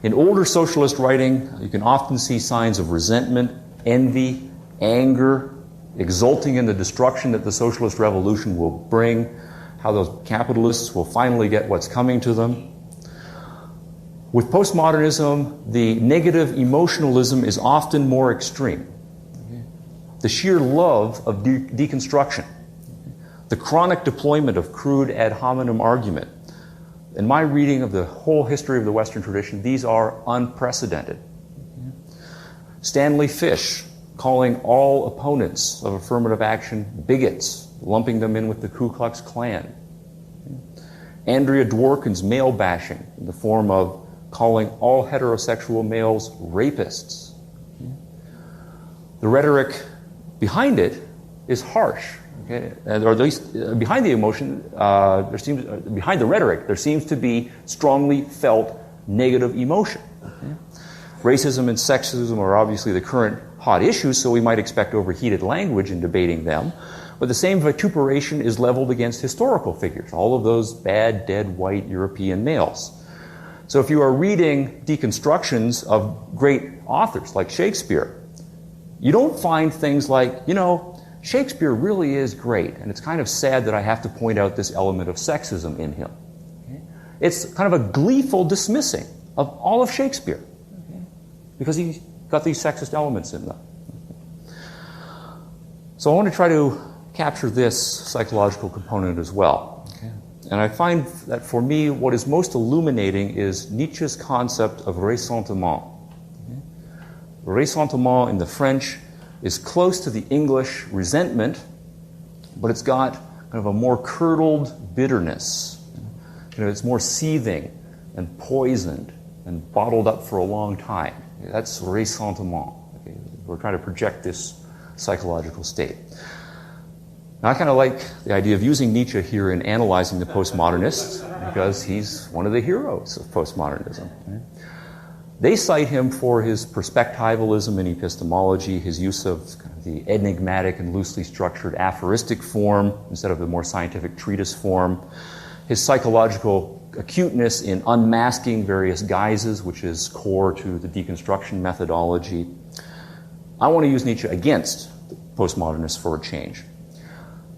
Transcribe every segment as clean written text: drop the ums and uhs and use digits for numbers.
In older socialist writing, you can often see signs of resentment, envy, anger, exulting in the destruction that the socialist revolution will bring, how those capitalists will finally get what's coming to them. With postmodernism, the negative emotionalism is often more extreme. The sheer love of deconstruction, the chronic deployment of crude ad hominem argument. In my reading of the whole history of the Western tradition, these are unprecedented. Stanley Fish calling all opponents of affirmative action bigots, lumping them in with the Ku Klux Klan. Andrea Dworkin's male bashing in the form of calling all heterosexual males rapists. The rhetoric behind it is harsh. Okay? Or at least behind the emotion, behind the rhetoric, there seems to be strongly felt negative emotion. Okay? Racism and sexism are obviously the current hot issues, so we might expect overheated language in debating them. But the same vituperation is leveled against historical figures, all of those bad, dead, white European males. So if you are reading deconstructions of great authors like Shakespeare, you don't find things like, Shakespeare really is great, and it's kind of sad that I have to point out this element of sexism in him. Okay? It's kind of a gleeful dismissing of all of Shakespeare, okay? Because he's got these sexist elements in them. So I want to try to capture this psychological component as well. Okay? And I find that for me, what is most illuminating is Nietzsche's concept of ressentiment. Okay? Ressentiment in the French is close to the English resentment, but it's got kind of a more curdled bitterness. It's more seething and poisoned and bottled up for a long time. That's ressentiment. Okay? We're trying to project this psychological state. Now, I kind of like the idea of using Nietzsche here in analyzing the postmodernists because he's one of the heroes of postmodernism. Right? They cite him for his perspectivalism in epistemology, his use of kind of the enigmatic and loosely structured aphoristic form instead of the more scientific treatise form, his psychological acuteness in unmasking various guises, which is core to the deconstruction methodology. I want to use Nietzsche against the postmodernists for a change.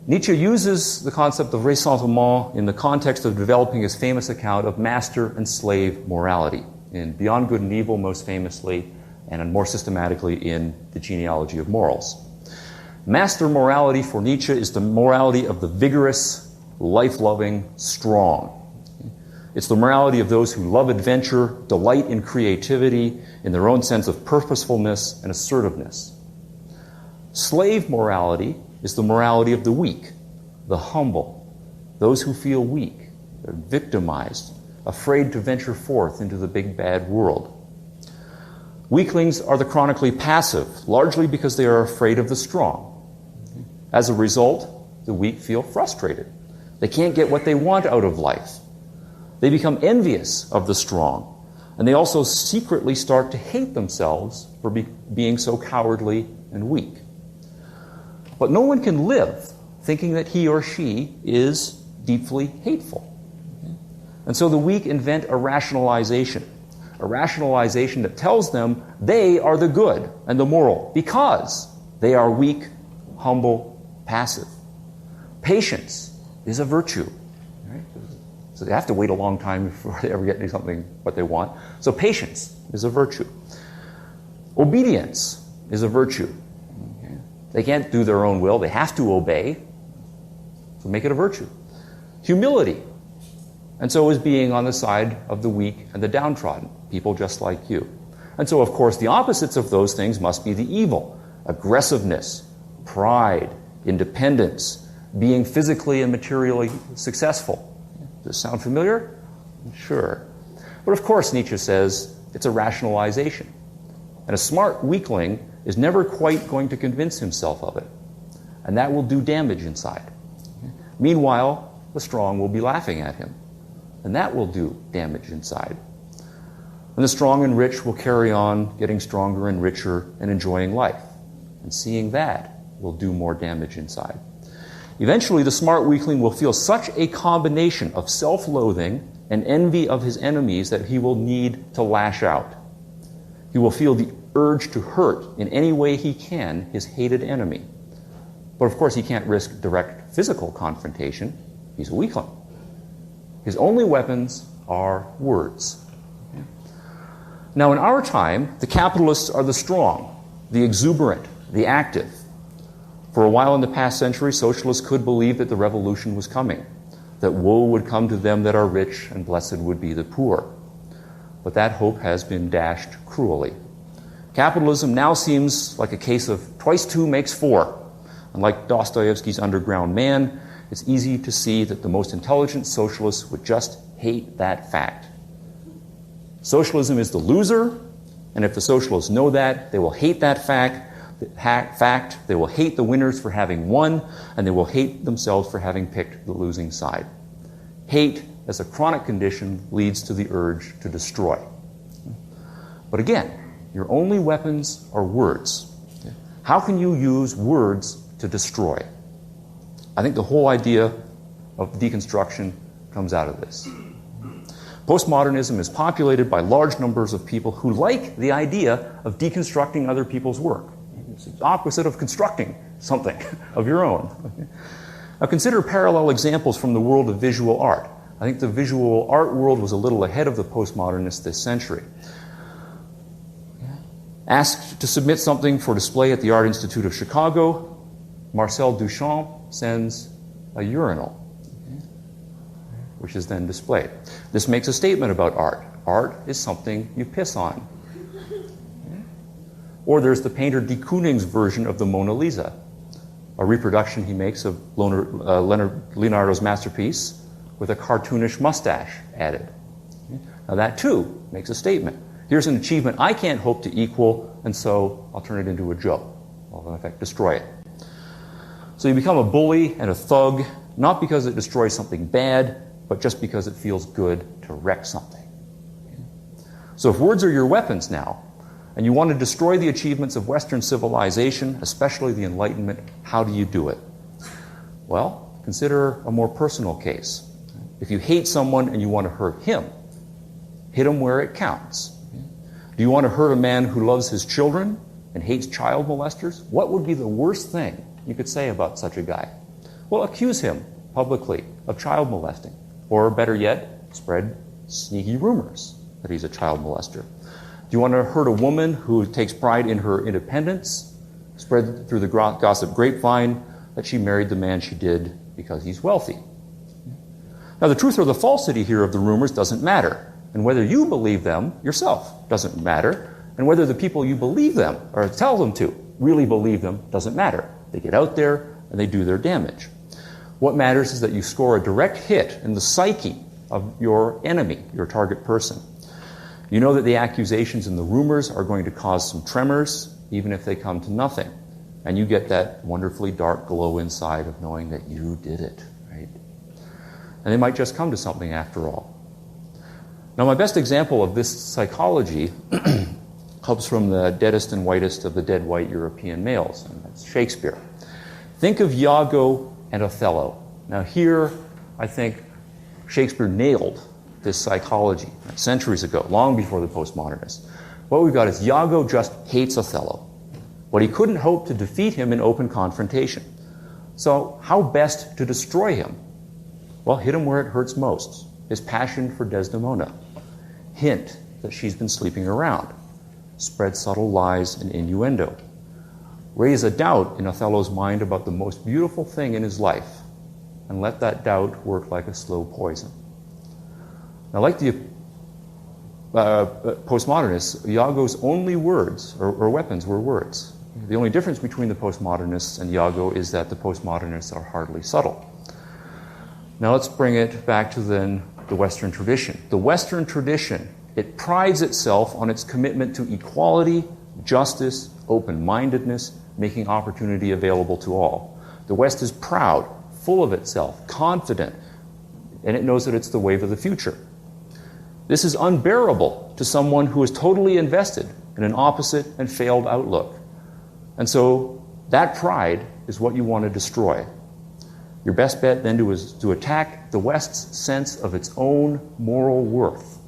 Nietzsche uses the concept of ressentiment in the context of developing his famous account of master and slave morality, in Beyond Good and Evil most famously, and more systematically in The Genealogy of Morals. Master morality for Nietzsche is the morality of the vigorous, life-loving, strong. It's the morality of those who love adventure, delight in creativity, in their own sense of purposefulness and assertiveness. Slave morality is the morality of the weak, the humble, those who feel weak, they're victimized, afraid to venture forth into the big bad world. Weaklings are the chronically passive, largely because they are afraid of the strong. As a result, the weak feel frustrated. They can't get what they want out of life. They become envious of the strong, and they also secretly start to hate themselves for being so cowardly and weak. But no one can live thinking that he or she is deeply hateful. And so the weak invent a rationalization that tells them they are the good and the moral because they are weak, humble, passive. Patience is a virtue. Right? So they have to wait a long time before they ever get something what they want. So patience is a virtue. Obedience is a virtue. Okay? They can't do their own will. They have to obey. So make it a virtue. Humility. And so is being on the side of the weak and the downtrodden, people just like you. And so, of course, the opposites of those things must be the evil. Aggressiveness, pride, independence, being physically and materially successful. Does this sound familiar? Sure. But of course, Nietzsche says it's a rationalization. And a smart weakling is never quite going to convince himself of it. And that will do damage inside. Meanwhile, the strong will be laughing at him. And that will do damage inside. And the strong and rich will carry on getting stronger and richer and enjoying life. And seeing that will do more damage inside. Eventually, the smart weakling will feel such a combination of self-loathing and envy of his enemies that he will need to lash out. He will feel the urge to hurt in any way he can his hated enemy. But of course he can't risk direct physical confrontation. He's a weakling. His only weapons are words. Now in our time, the capitalists are the strong, the exuberant, the active. For a while in the past century, socialists could believe that the revolution was coming, that woe would come to them that are rich and blessed would be the poor. But that hope has been dashed cruelly. Capitalism now seems like a case of twice two makes four. And like Dostoevsky's Underground Man, it's easy to see that the most intelligent socialists would just hate that fact. Socialism is the loser, and if the socialists know that, they will hate that fact. They will hate the winners for having won, and they will hate themselves for having picked the losing side. Hate, as a chronic condition, leads to the urge to destroy. But again, your only weapons are words. How can you use words to destroy? I think the whole idea of deconstruction comes out of this. Postmodernism is populated by large numbers of people who like the idea of deconstructing other people's work. It's the opposite of constructing something of your own. Now consider parallel examples from the world of visual art. I think the visual art world was a little ahead of the postmodernists this century. Asked to submit something for display at the Art Institute of Chicago, Marcel Duchamp sends a urinal, which is then displayed. This makes a statement about art. Art is something you piss on. Or there's the painter de Kooning's version of the Mona Lisa, a reproduction he makes of Leonardo's masterpiece with a cartoonish mustache added. Now that too makes a statement. Here's an achievement I can't hope to equal, and so I'll turn it into a joke. I'll, in effect, destroy it. So you become a bully and a thug, not because it destroys something bad, but just because it feels good to wreck something. So if words are your weapons now, and you want to destroy the achievements of Western civilization, especially the Enlightenment, how do you do it? Well, consider a more personal case. If you hate someone and you want to hurt him, hit him where it counts. Do you want to hurt a man who loves his children and hates child molesters? What would be the worst thing you could say about such a guy? Well, accuse him publicly of child molesting. Or better yet, spread sneaky rumors that he's a child molester. Do you want to hurt a woman who takes pride in her independence? Spread through the gossip grapevine that she married the man she did because he's wealthy. Now, the truth or the falsity here of the rumors doesn't matter. And whether you believe them yourself doesn't matter. And whether the people you believe them or tell them to really believe them doesn't matter. They get out there and they do their damage. What matters is that you score a direct hit in the psyche of your enemy, your target person. You know that the accusations and the rumors are going to cause some tremors, even if they come to nothing. And you get that wonderfully dark glow inside of knowing that you did it, right? And they might just come to something after all. Now, my best example of this psychology comes from the deadest and whitest of the dead white European males, and that's Shakespeare. Think of Iago and Othello. Now here, I think Shakespeare nailed this psychology centuries ago, long before the postmodernists. What we've got is Iago just hates Othello, but he couldn't hope to defeat him in open confrontation. So how best to destroy him? Well, hit him where it hurts most. His passion for Desdemona. Hint that she's been sleeping around. Spread subtle lies and innuendo. Raise a doubt in Othello's mind about the most beautiful thing in his life, and let that doubt work like a slow poison. Now, like the postmodernists, Iago's only words or weapons were words. The only difference between the postmodernists and Iago is that the postmodernists are hardly subtle. Now let's bring it back to then the Western tradition. The Western tradition, it prides itself on its commitment to equality, justice, open-mindedness, making opportunity available to all. The West is proud, full of itself, confident, and it knows that it's the wave of the future. This is unbearable to someone who is totally invested in an opposite and failed outlook. And so that pride is what you want to destroy. Your best bet then is to attack the West's sense of its own moral worth.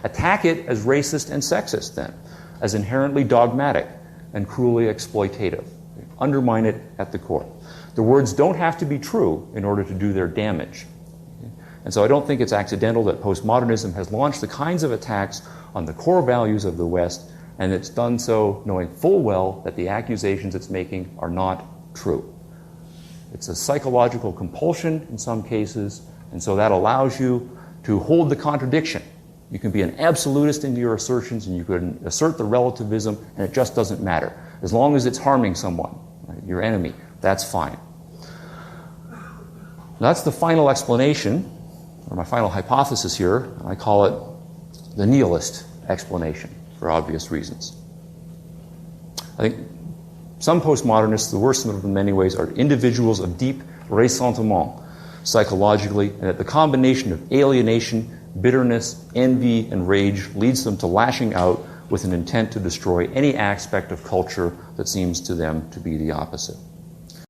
Attack it as racist and sexist then, as inherently dogmatic and cruelly exploitative. Undermine it at the core. The words don't have to be true in order to do their damage. And so I don't think it's accidental that postmodernism has launched the kinds of attacks on the core values of the West, and it's done so knowing full well that the accusations it's making are not true. It's a psychological compulsion in some cases, and so that allows you to hold the contradiction. You can be an absolutist in your assertions, and you can assert the relativism, and it just doesn't matter. As long as it's harming someone, right, your enemy, that's fine. That's the final explanation, or my final hypothesis here. I call it the nihilist explanation, for obvious reasons. I think some postmodernists, the worst of them in many ways, are individuals of deep ressentiment psychologically, and that the combination of alienation, bitterness, envy, and rage leads them to lashing out with an intent to destroy any aspect of culture that seems to them to be the opposite.